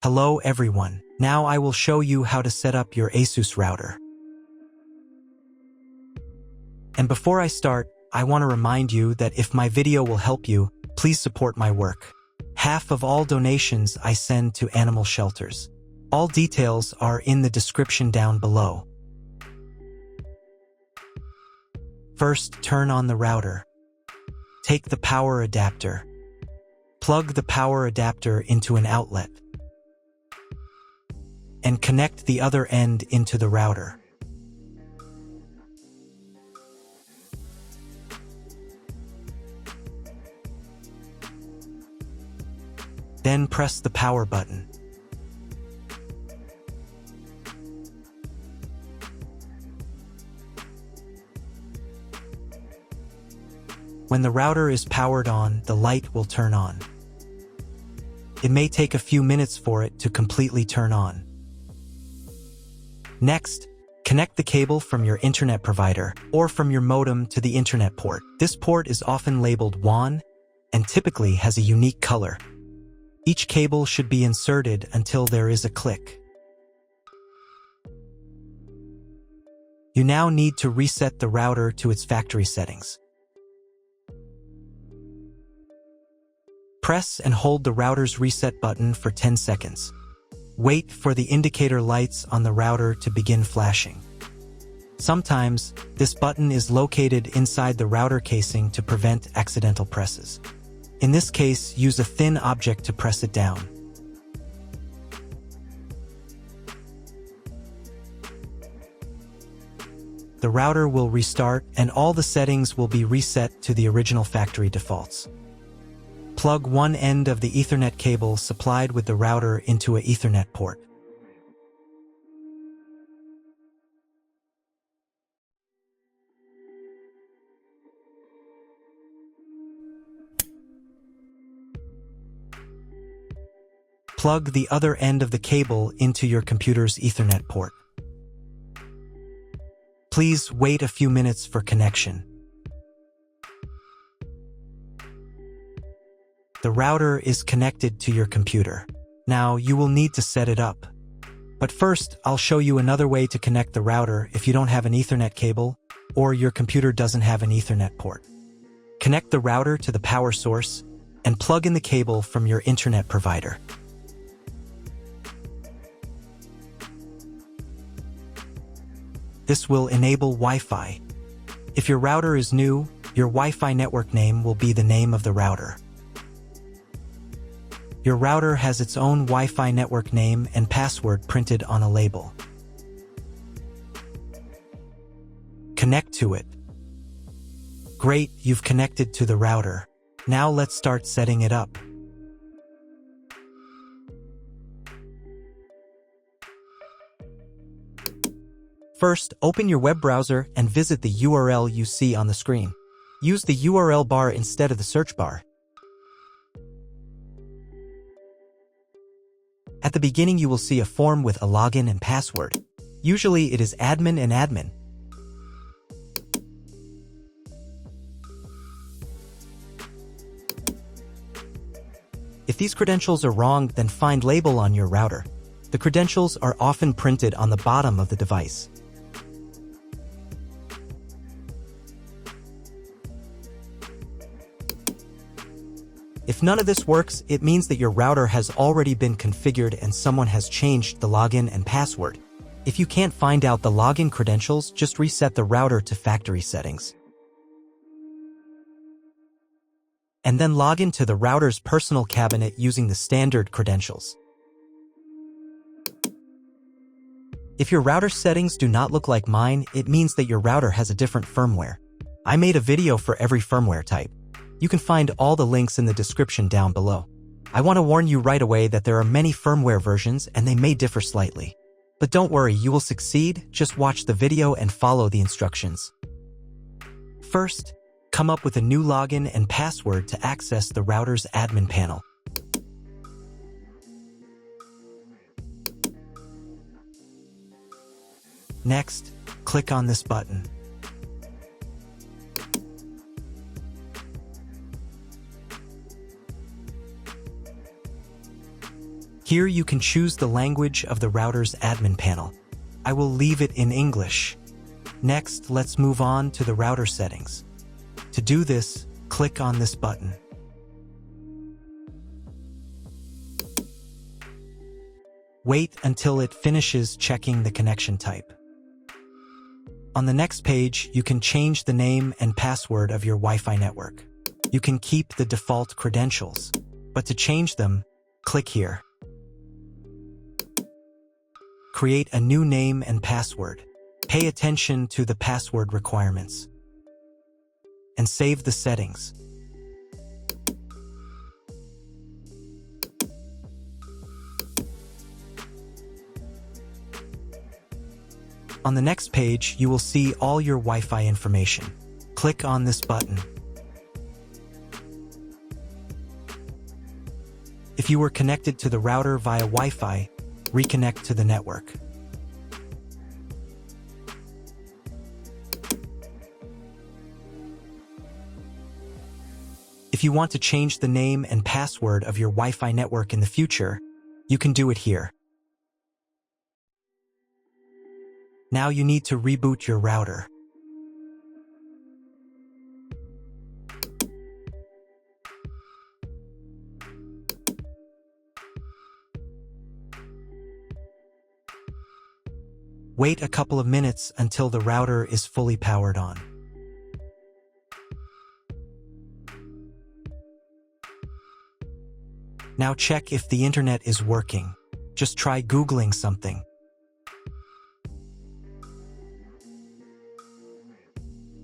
Hello everyone. Now I will show you how to set up your ASUS router. And before I start, I want to remind you that if my video will help you, please support my work. Half of all donations I send to animal shelters. All details are in the description down below. First, turn on the router. Take the power adapter. Plug the power adapter into an outlet. And connect the other end into the router. Then press the power button. When the router is powered on, the light will turn on. It may take a few minutes for it to completely turn on. Next, connect the cable from your internet provider or from your modem to the internet port. This port is often labeled WAN and typically has a unique color. Each cable should be inserted until there is a click. You now need to reset the router to its factory settings. Press and hold the router's reset button for 10 seconds. Wait for the indicator lights on the router to begin flashing. Sometimes, this button is located inside the router casing to prevent accidental presses. In this case, use a thin object to press it down. The router will restart and all the settings will be reset to the original factory defaults. Plug one end of the Ethernet cable supplied with the router into an Ethernet port. Plug the other end of the cable into your computer's Ethernet port. Please wait a few minutes for connection. The router is connected to your computer. Now you will need to set it up. But first, I'll show you another way to connect the router if you don't have an Ethernet cable or your computer doesn't have an Ethernet port. Connect the router to the power source and plug in the cable from your internet provider. This will enable Wi-Fi. If your router is new, your Wi-Fi network name will be the name of the router. Your router has its own Wi-Fi network name and password printed on a label. Connect to it. Great, you've connected to the router. Now let's start setting it up. First, open your web browser and visit the URL you see on the screen. Use the URL bar instead of the search bar. At the beginning, you will see a form with a login and password. Usually, it is admin and admin. If these credentials are wrong, then find label on your router. The credentials are often printed on the bottom of the device. If none of this works, it means that your router has already been configured and someone has changed the login and password. If you can't find out the login credentials, just reset the router to factory settings. And then log into the router's personal cabinet using the standard credentials. If your router settings do not look like mine, it means that your router has a different firmware. I made a video for every firmware type. You can find all the links in the description down below. I want to warn you right away that there are many firmware versions and they may differ slightly. But don't worry, you will succeed. Just watch the video and follow the instructions. First, come up with a new login and password to access the router's admin panel. Next, click on this button. Here you can choose the language of the router's admin panel. I will leave it in English. Next, let's move on to the router settings. To do this, click on this button. Wait until it finishes checking the connection type. On the next page, you can change the name and password of your Wi-Fi network. You can keep the default credentials, but to change them, click here. Create a new name and password. Pay attention to the password requirements. And save the settings. On the next page, you will see all your Wi-Fi information. Click on this button. If you were connected to the router via Wi-Fi, reconnect to the network. If you want to change the name and password of your Wi-Fi network in the future, you can do it here. Now you need to reboot your router. Wait a couple of minutes until the router is fully powered on. Now check if the internet is working. Just try Googling something.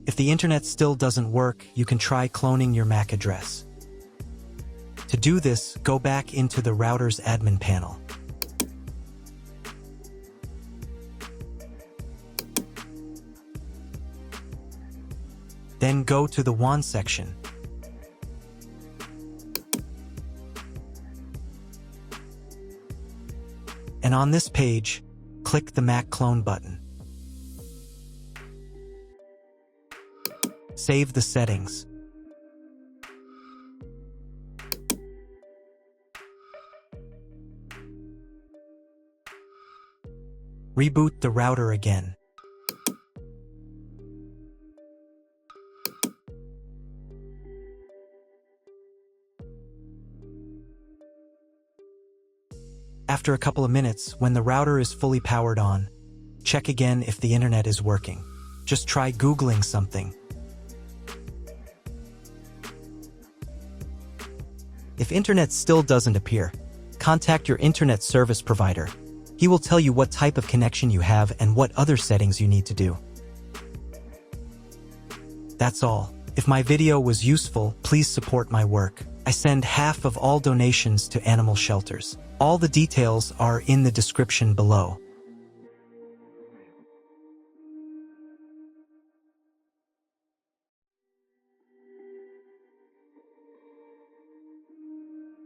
If the internet still doesn't work, you can try cloning your MAC address. To do this, go back into the router's admin panel. Then go to the WAN section. And on this page, click the MAC clone button. Save the settings. Reboot the router again. After a couple of minutes, when the router is fully powered on, check again if the internet is working. Just try Googling something. If internet still doesn't appear, contact your internet service provider. He will tell you what type of connection you have and what other settings you need to do. That's all. If my video was useful, please support my work. I send half of all donations to animal shelters. All the details are in the description below.